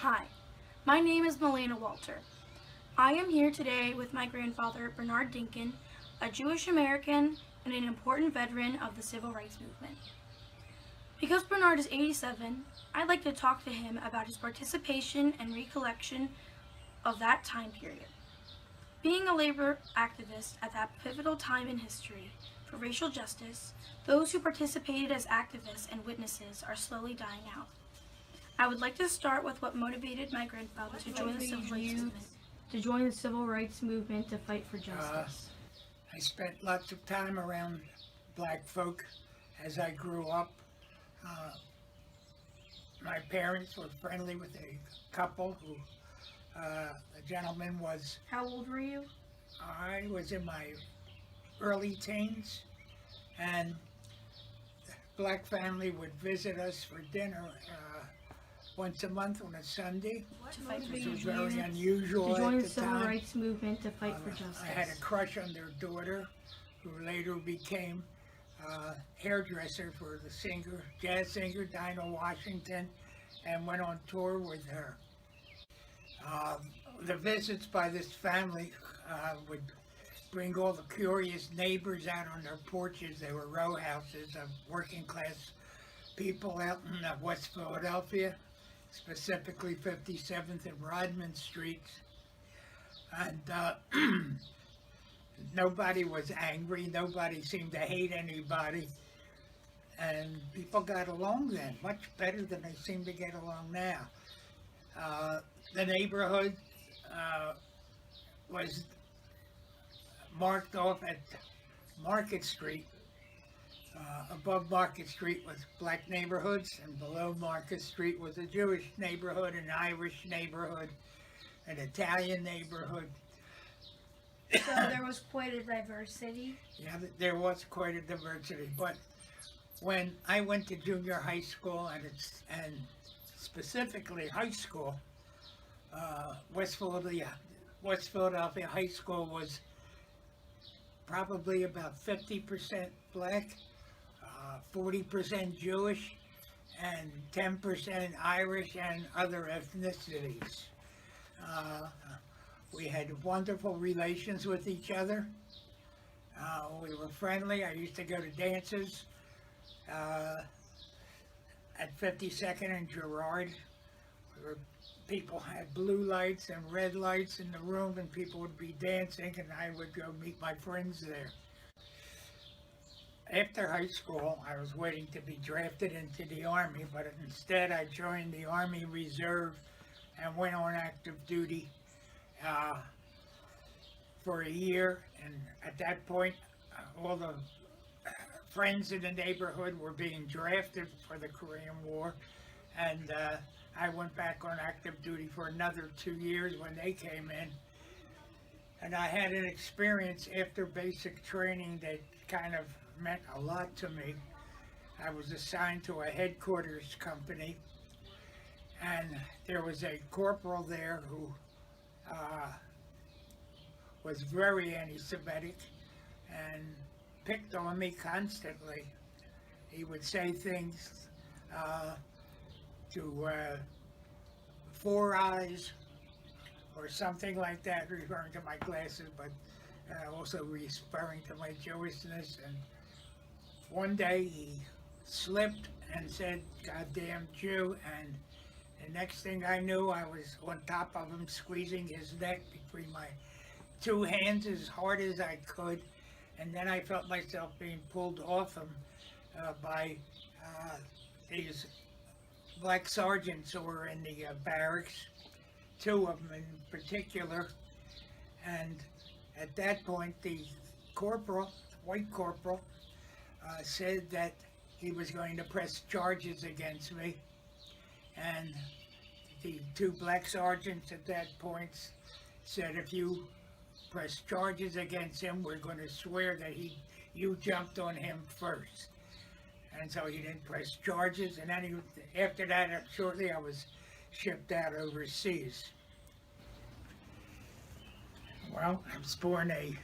Hi, my name is Melena Walter. I am here today with my grandfather, Bernard Dinkin, a Jewish American and an important veteran of the Civil Rights Movement. Because Bernard is 87, I'd like to talk to him about his participation and recollection of that time period. Being a labor activist at that pivotal time in history for racial justice, those who participated as activists and witnesses are slowly dying out. I would like to start with what motivated my grandfather to join the civil rights movement to fight for justice. I spent lots of time around black folk as I grew up. My parents were friendly with a couple who, the gentleman was, How old were you? I was in my early teens, and the black family would visit us for dinner once a month on a Sunday, which was very unusual To join at the the civil time. rights movement to fight for justice. I had a crush on their daughter, who later became hairdresser for the singer, jazz singer Dinah Washington, and went on tour with her. The visits by this family would bring all the curious neighbors out on their porches. They were row houses of working class people out in West Philadelphia, specifically 57th and Rodman Streets. And nobody was angry, nobody seemed to hate anybody, and people got along then, much better than they seem to get along now. The neighborhood was marked off at Market Street. Above Market Street was black neighborhoods, and below Market Street was a Jewish neighborhood, an Irish neighborhood, an Italian neighborhood. So there was quite a diversity. Yeah, there was quite a diversity, but when I went to junior high school and specifically high school, West Philadelphia High School was probably about 50% black, 40% Jewish, and 10% Irish and other ethnicities. We had wonderful relations with each other. We were friendly. I used to go to dances at 52nd and Girard, where people had blue lights and red lights in the room, and people would be dancing, and I would go meet my friends there. After high school, I was waiting to be drafted into the Army, but instead I joined the Army Reserve and went on active duty for a year. And at that point, all the friends in the neighborhood were being drafted for the Korean War, and I went back on active duty for another 2 years when they came in. And I had an experience after basic training that kind of meant a lot to me. I was assigned to a headquarters company, and there was a corporal there who was very anti-Semitic and picked on me constantly. He would say things to Four Eyes or something like that, referring to my glasses, but also referring to my Jewishness. And one day he slipped and said, "Goddamn Jew," and the next thing I knew, I was on top of him, squeezing his neck between my two hands as hard as I could. And then I felt myself being pulled off him by these black sergeants who were in the barracks, two of them in particular. And at that point, the corporal, white corporal, said that he was going to press charges against me. And the two black sergeants at that point said, "If you press charges against him, we're going to swear that you jumped on him first." And so he didn't press charges, and then after that, shortly, I was shipped out overseas. Well, I was born a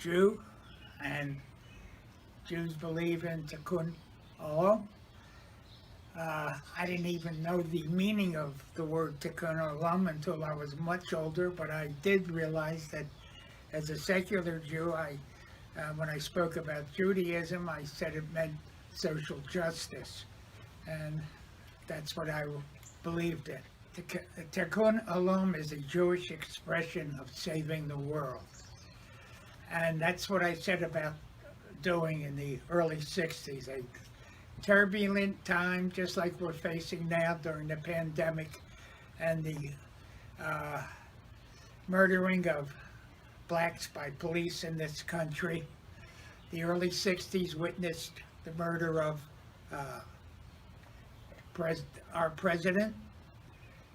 Jew, and Jews believe in Tikkun Olam. I didn't even know the meaning of the word Tikkun Olam until I was much older, but I did realize that as a secular Jew, when I spoke about Judaism, I said it meant social justice, and that's what I believed in. Tikkun Olam is a Jewish expression of saving the world, and that's what I said about doing in the early 60s. A turbulent time, just like we're facing now during the pandemic and the murdering of blacks by police in this country. The early 60s witnessed the murder of our president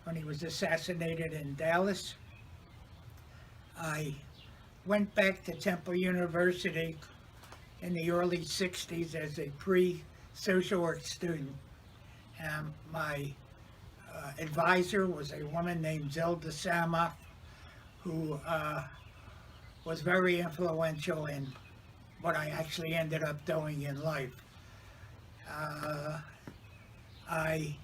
when he was assassinated in Dallas. I went back to Temple University in the early 60s as a pre-social work student. My advisor was a woman named Zelda Sama, who was very influential in what I actually ended up doing in life. I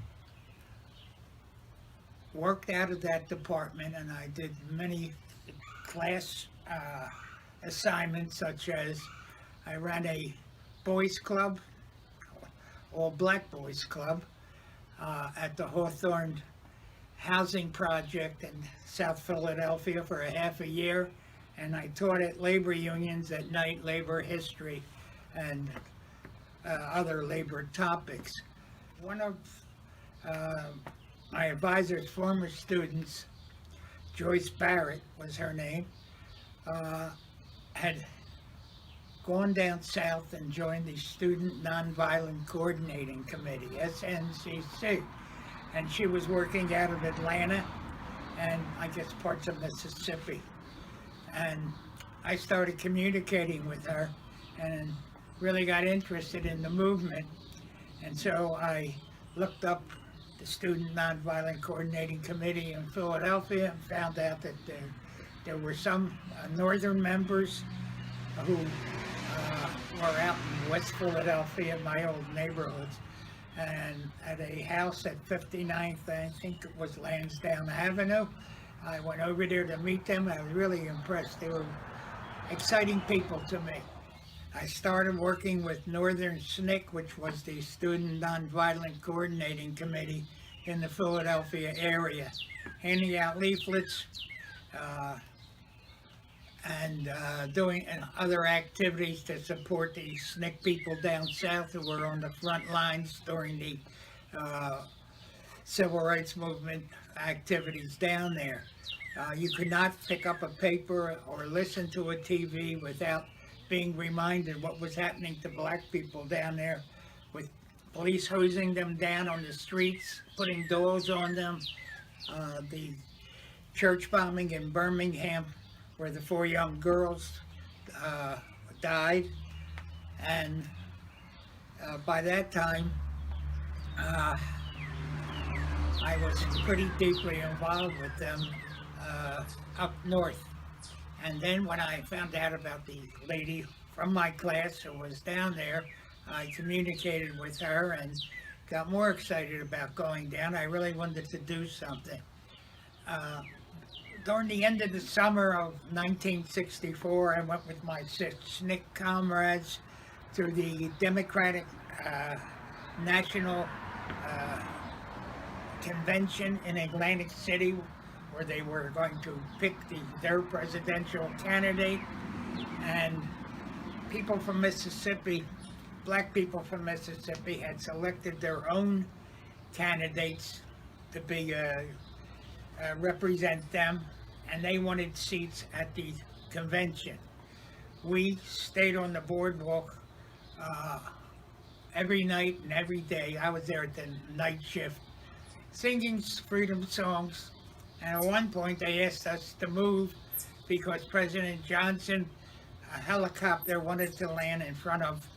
worked out of that department, and I did many class assignments, such as I ran a boys club, all black boys club, at the Hawthorne Housing Project in South Philadelphia for a half a year, and I taught at labor unions at night, labor history, and other labor topics. One of my advisor's former students, Joyce Barrett was her name, had gone down south and joined the Student Nonviolent Coordinating Committee, SNCC, and she was working out of Atlanta and I guess parts of Mississippi. And I started communicating with her and really got interested in the movement, and so I looked up the Student Nonviolent Coordinating Committee in Philadelphia and found out that there were some northern members who were out in West Philadelphia, my old neighborhoods, and at a house at 59th, I think it was Lansdowne Avenue. I went over there to meet them. I was really impressed. They were exciting people to me. I started working with Northern SNCC, which was the Student Nonviolent Coordinating Committee in the Philadelphia area, handing out leaflets and doing other activities to support the SNCC people down south who were on the front lines during the civil rights movement activities down there. You could not pick up a paper or listen to a TV without being reminded what was happening to black people down there, with police hosing them down on the streets, putting doors on them, the church bombing in Birmingham where the 4 young girls died, and by that time I was pretty deeply involved with them up north. And then when I found out about the lady from my class who was down there, I communicated with her and got more excited about going down. I really wanted to do something. During the end of the summer of 1964, I went with my SNCC comrades to the Democratic National Convention in Atlantic City, where they were going to pick their presidential candidate. And people from Mississippi, black people from Mississippi, had selected their own candidates to be represent them, and they wanted seats at the convention. We stayed on the boardwalk every night and every day. I was there at the night shift, singing freedom songs, and at one point they asked us to move because President Johnson, a helicopter wanted to land in front of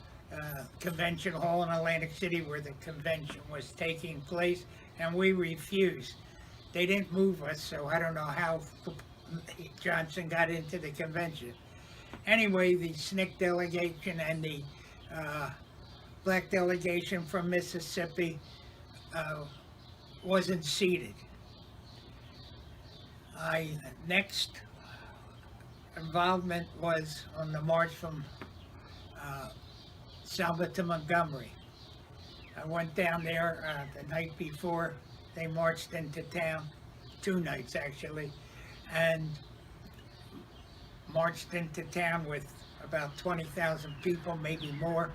Convention Hall in Atlantic City where the convention was taking place, and we refused. They didn't move us, so I don't know how Johnson got into the convention. Anyway, the SNCC delegation and the black delegation from Mississippi wasn't seated. Next involvement was on the march from Selma to Montgomery. I went down there the night before they marched into town, 2 nights actually, and marched into town with about 20,000 people, maybe more,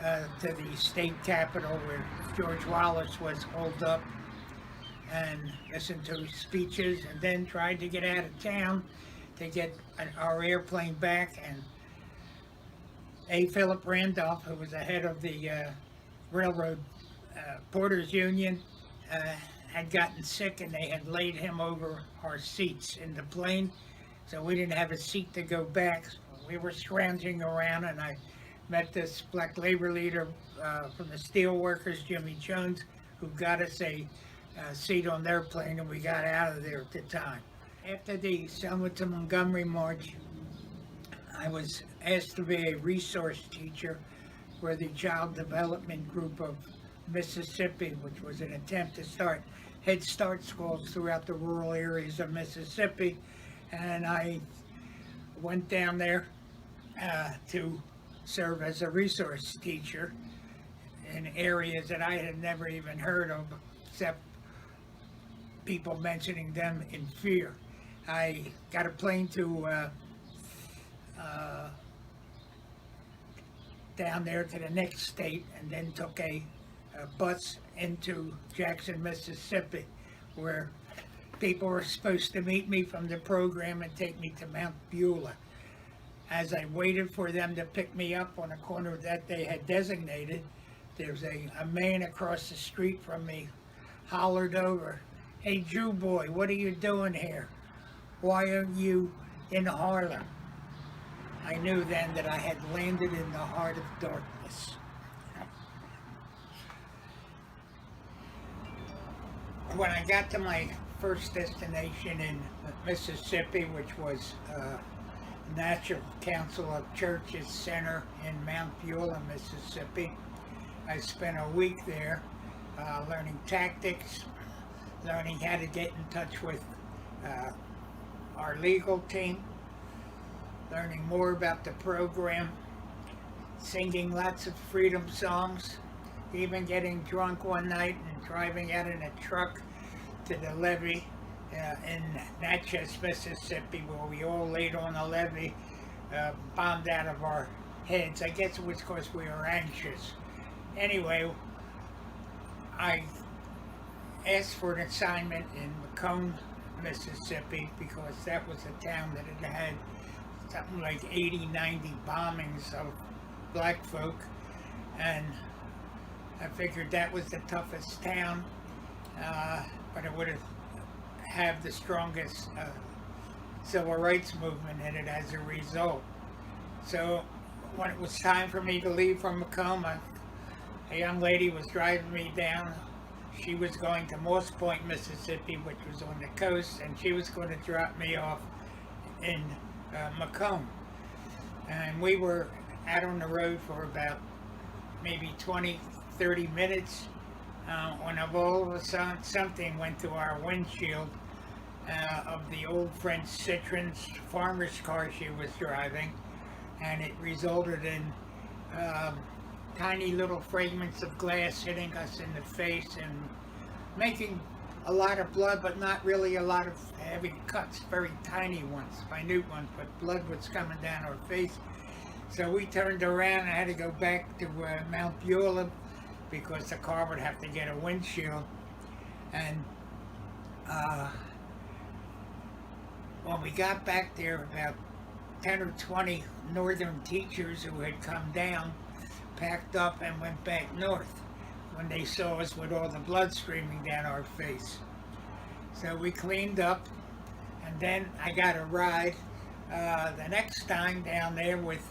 to the state capitol where George Wallace was holed up, and listened to his speeches, and then tried to get out of town to get our airplane back. And A. Philip Randolph, who was the head of the Railroad Porters Union, had gotten sick, and they had laid him over our seats in the plane, so we didn't have a seat to go back. So we were scrounging around, and I met this black labor leader from the steel workers, Jimmy Jones, who got us a seat on their plane, and we got out of there at the time. After the Selma to Montgomery march, I was asked to be a resource teacher for the Child Development Group of Mississippi, which was an attempt to start Head Start schools throughout the rural areas of Mississippi. And I went down there to serve as a resource teacher in areas that I had never even heard of, except people mentioning them in fear. I got a plane to down there to the next state, and then took a bus into Jackson, Mississippi, where people were supposed to meet me from the program and take me to Mount Beulah. As I waited for them to pick me up on a corner that they had designated, there's a man across the street from me hollered over, "Hey, Jew boy, what are you doing here? Why are you in Harlem?" I knew then that I had landed in the heart of darkness. When I got to my first destination in Mississippi, which was National Council of Churches Center in Mount Beulah, Mississippi, I spent a week there learning tactics, learning how to get in touch with our legal team, learning more about the program, singing lots of freedom songs, even getting drunk one night and driving out in a truck to the levee in Natchez, Mississippi, where we all laid on the levee, bombed out of our heads. I guess it was because we were anxious. Anyway, I asked for an assignment in Macomb, Mississippi, because that was a town that had had something like 80, 90 bombings of black folk, and I figured that was the toughest town, but it would have the strongest civil rights movement in it as a result. So when it was time for me to leave from Macomb, a young lady was driving me down. She was going to Moss Point, Mississippi, which was on the coast, and she was going to drop me off in Macomb. And we were out on the road for about maybe 20-30 minutes when all of a sudden something went through our windshield of the old French Citroen farmer's car she was driving, and it resulted in tiny little fragments of glass hitting us in the face and making a lot of blood, but not really a lot of heavy cuts, very tiny ones, minute ones, but blood was coming down our face. So we turned around and had to go back to Mount Beulah because the car would have to get a windshield. And when we got back there, about 10 or 20 northern teachers who had come down packed up and went back north when they saw us with all the blood streaming down our face. So we cleaned up, and then I got a ride the next time down there with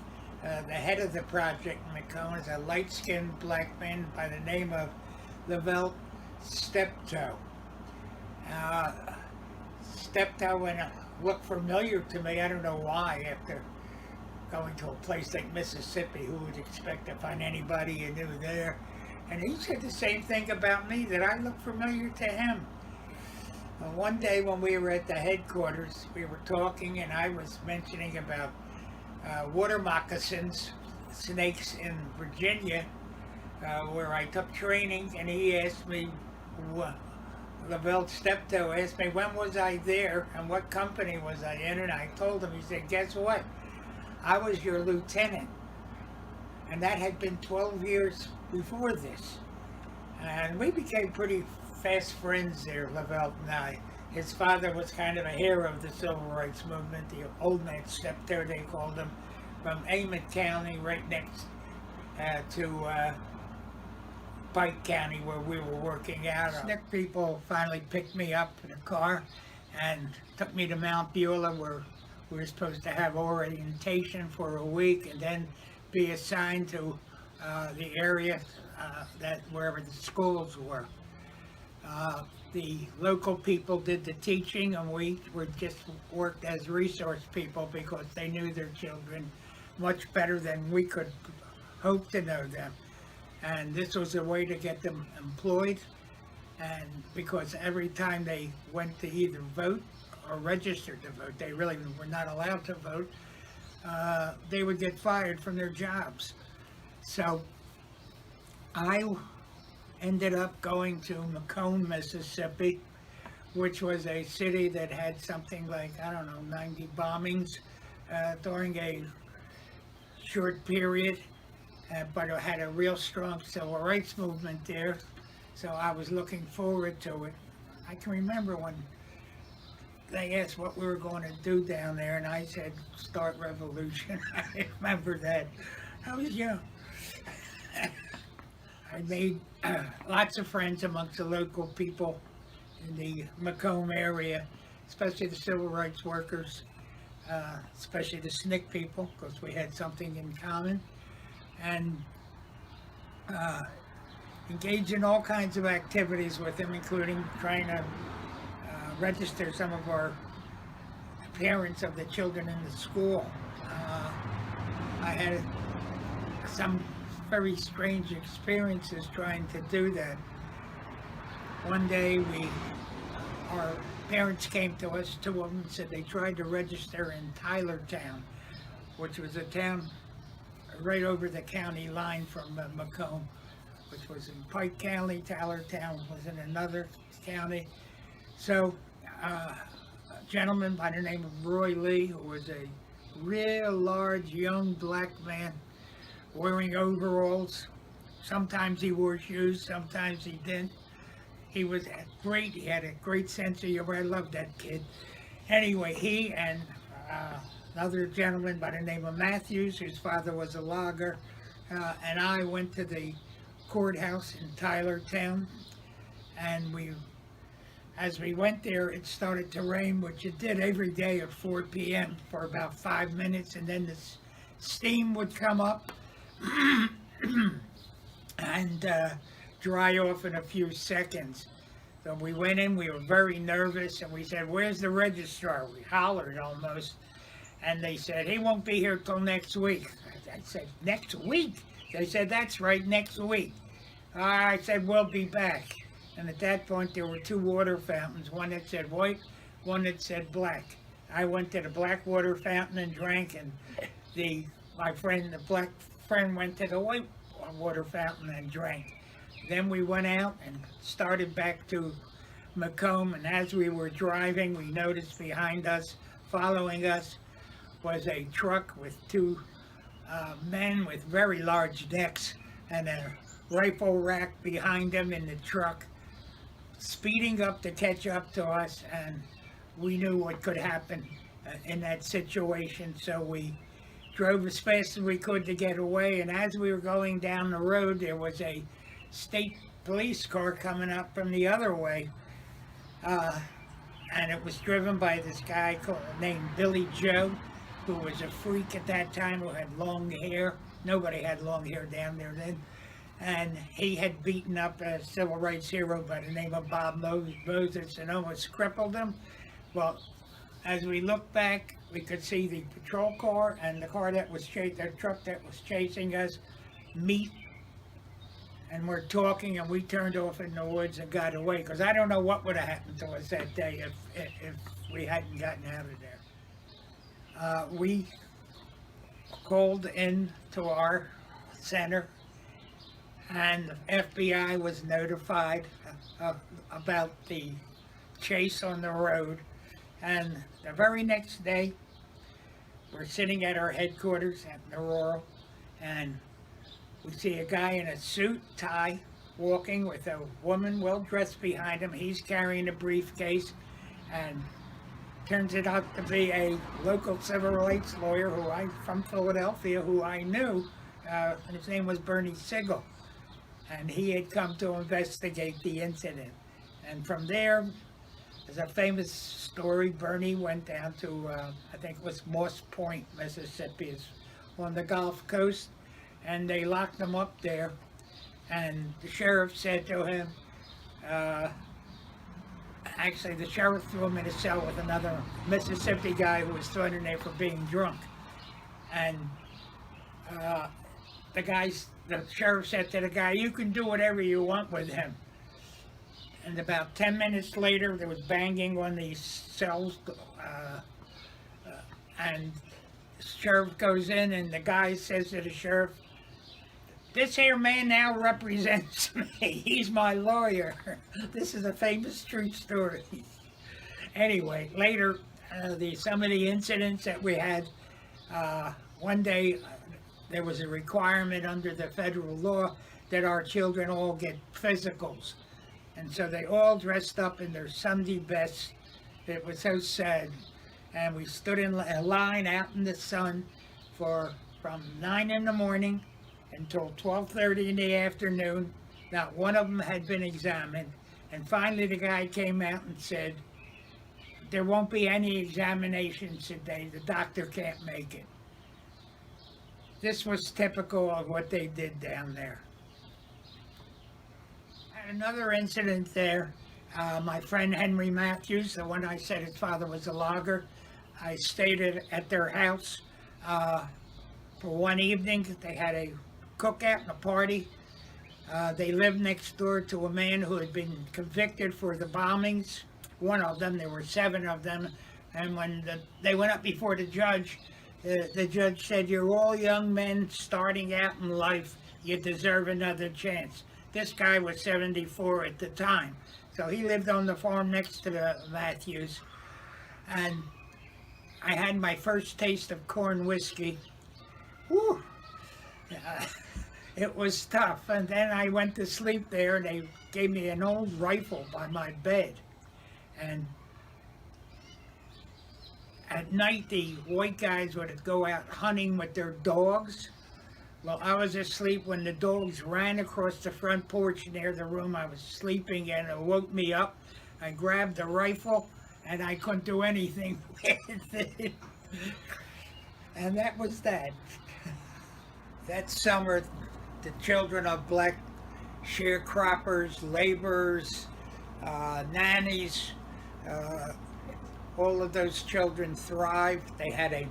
the head of the project in Macomb, is a light-skinned black man by the name of Lavelle Steptoe. Steptoe looked familiar to me. I don't know why. After going to a place like Mississippi, who would expect to find anybody you knew there? And he said the same thing about me, that I looked familiar to him. One day when we were at the headquarters, we were talking, and I was mentioning about water moccasins, snakes in Virginia, where I took training, and he asked me, Lavelle Steptoe asked me, when was I there and what company was I in? And I told him. He said, guess what? I was your lieutenant. And that had been 12 years before this. And we became pretty fast friends there, Lavelle and I. His father was kind of a hero of the civil rights movement, the old man Steptoe, they called him, from Amite County, right next to Pike County, where we were working out. SNCC people finally picked me up in a car and took me to Mount Beulah, where we were supposed to have orientation for a week and then be assigned to the area that wherever the schools were. The local people did the teaching, and we were just worked as resource people because they knew their children much better than we could hope to know them. And this was a way to get them employed, and because every time they went to either vote or register to vote, they really were not allowed to vote, they would get fired from their jobs. So I ended up going to Macomb, Mississippi, which was a city that had something like, I don't know, 90 bombings during a short period. But it had a real strong civil rights movement there, so I was looking forward to it. I can remember when they asked what we were going to do down there, and I said, start revolution. I remember that. I was young. I made lots of friends amongst the local people in the Macomb area, especially the civil rights workers, especially the SNCC people, because we had something in common. And engage in all kinds of activities with them, including trying to register some of our parents of the children in the school. I had some very strange experiences trying to do that. One day our parents came to us, two of them, said they tried to register in Tylertown, which was a town right over the county line from Macomb, which was in Pike County. Tylertown was in another county. So a gentleman by the name of Roy Lee, who was a real large young black man wearing overalls. Sometimes he wore shoes, sometimes he didn't. He was great. He had a great sense of humor. I loved that kid. Anyway, he and another gentleman by the name of Matthews, whose father was a logger, and I went to the courthouse in Tylertown, and as we went there, it started to rain, which it did every day at 4 p.m. for about 5 minutes, and then the steam would come up and dry off in a few seconds. So we went in, we were very nervous, and we said, where's the registrar? We hollered almost. And they said, he won't be here till next week. I said, next week? They said, that's right, next week. I said, we'll be back. And at that point, there were two water fountains, one that said white, one that said black. I went to the black water fountain and drank, and the black friend went to the white water fountain and drank. Then we went out and started back to Macomb, and as we were driving, we noticed behind us, following us, was a truck with two men with very large necks and a rifle rack behind them in the truck, speeding up to catch up to us, and we knew what could happen in that situation, so we drove as fast as we could to get away. And as we were going down the road, there was a state police car coming up from the other way, and it was driven by this guy named Billy Joe, who was a freak at that time, who had long hair. Nobody had long hair down there then. And he had beaten up a civil rights hero by the name of Bob Moses and almost crippled him. Well, as we looked back, we could see the patrol car and the car that was the truck that was chasing us meet and we're talking, and we turned off in the woods and got away, because I don't know what would have happened to us that day if we hadn't gotten out of there. We called in to our center, and the FBI was notified about the chase on the road, and the very next day we're sitting at our headquarters at the Rural, and we see a guy in a suit, tie, walking with a woman well dressed behind him. He's carrying a briefcase, and turns it out to be a local civil rights lawyer from Philadelphia who I knew. His name was Bernie Siegel, and he had come to investigate the incident. And from there, there's a famous story. Bernie went down to, I think it was Moss Point, Mississippi, it's on the Gulf Coast, and they locked him up there. And the sheriff said to him, actually the sheriff threw him in a cell with another Mississippi guy who was thrown in there for being drunk. And the sheriff said to the guy, "You can do whatever you want with him." And about 10 minutes later, there was banging on these cells, and the sheriff goes in, and the guy says to the sheriff, "This here man now represents me. He's my lawyer." This is a famous true story. Anyway, later, some of the incidents that we had, one day there was a requirement under the federal law that our children all get physicals. And so they all dressed up in their Sunday best. It was so sad. And we stood in a line out in the sun from 9 in the morning until 12:30 in the afternoon. Not one of them had been examined. And finally the guy came out and said, "There won't be any examinations today. The doctor can't make it." This was typical of what they did down there. Another incident there, my friend Henry Matthews, the one I said his father was a logger, I stayed at their house for one evening. They had a cookout and a party. They lived next door to a man who had been convicted for the bombings. One of them, there were 7 of them, and when they went up before the judge said, "You're all young men starting out in life. You deserve another chance." This guy was 74 at the time, so he lived on the farm next to the Matthews. And I had my first taste of corn whiskey. Whew. It was tough. And then I went to sleep there, and they gave me an old rifle by my bed. And at night, the white guys would go out hunting with their dogs. Well, I was asleep when the dogs ran across the front porch near the room I was sleeping in and woke me up. I grabbed the rifle, and I couldn't do anything with it. And that was that. That summer, the children of black sharecroppers, laborers, nannies, all of those children thrived. They had a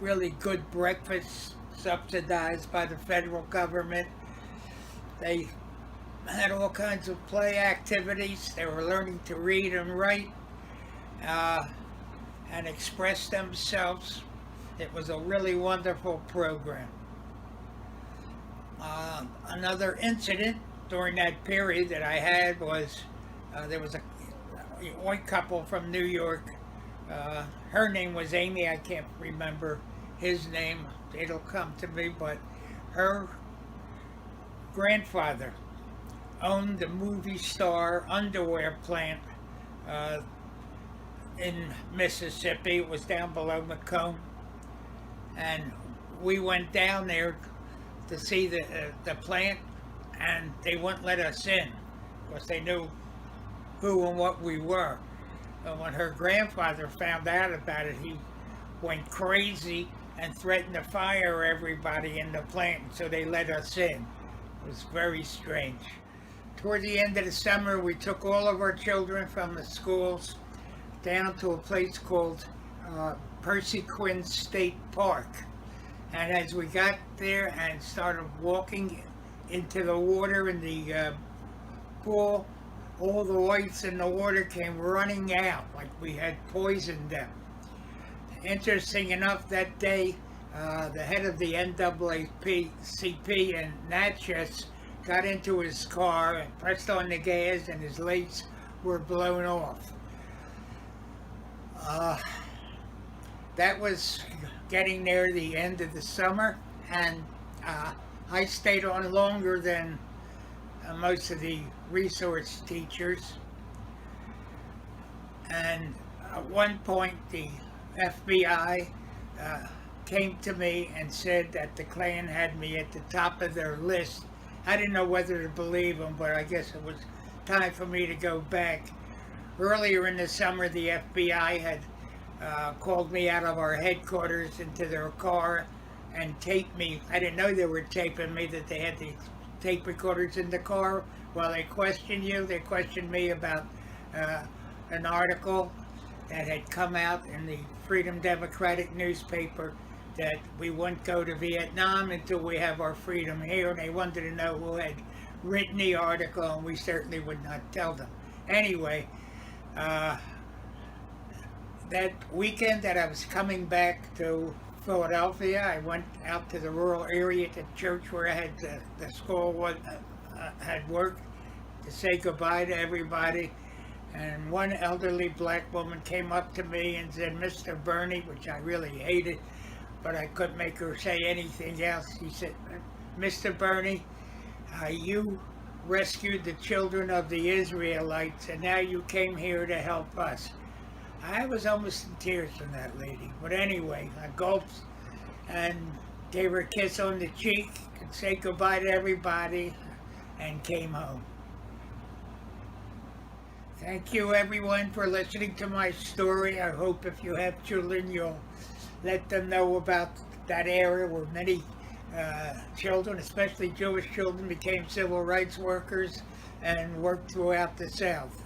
really good breakfast, subsidized by the federal government. They had all kinds of play activities. They were learning to read and write and express themselves. It was a really wonderful program. Another incident during that period that I had was there was a white couple from New York. Her name was Amy. I can't remember his name. It'll come to me, but her grandfather owned the movie star underwear plant in Mississippi. It was down below Macomb, and we went down there to see the plant, and they wouldn't let us in because they knew who and what we were. And when her grandfather found out about it, he went crazy and threatened to fire everybody in the plant, so they let us in. It was very strange. Toward the end of the summer, we took all of our children from the schools down to a place called Percy Quinn State Park. And as we got there and started walking into the water in the pool. All the whites in the water came running out like we had poisoned them. Interesting enough, that day, the head of the NAACP in Natchez got into his car and pressed on the gas, and his lights were blown off. That was getting near the end of the summer, and I stayed on longer than most of the resource teachers. And at one point, the FBI came to me and said that the Klan had me at the top of their list. I didn't know whether to believe them, but I guess it was time for me to go back. Earlier in the summer, the FBI had called me out of our headquarters into their car and taped me. I didn't know they were taping me, that they had the tape recorders in the car. While they questioned you, they questioned me about an article that had come out in the Freedom Democratic newspaper that we wouldn't go to Vietnam until we have our freedom here, and they wanted to know who had written the article, and we certainly would not tell them. Anyway, that weekend that I was coming back to Philadelphia, I went out to the rural area, to church where I had the school had worked, to say goodbye to everybody. And one elderly black woman came up to me and said, "Mr. Bernie," which I really hated, but I couldn't make her say anything else. She said, "Mr. Bernie, you rescued the children of the Israelites, and now you came here to help us." I was almost in tears from that lady. But anyway, I gulped and gave her a kiss on the cheek and said goodbye to everybody and came home. Thank you, everyone, for listening to my story. I hope if you have children, you'll let them know about that area where many children, especially Jewish children, became civil rights workers and worked throughout the South.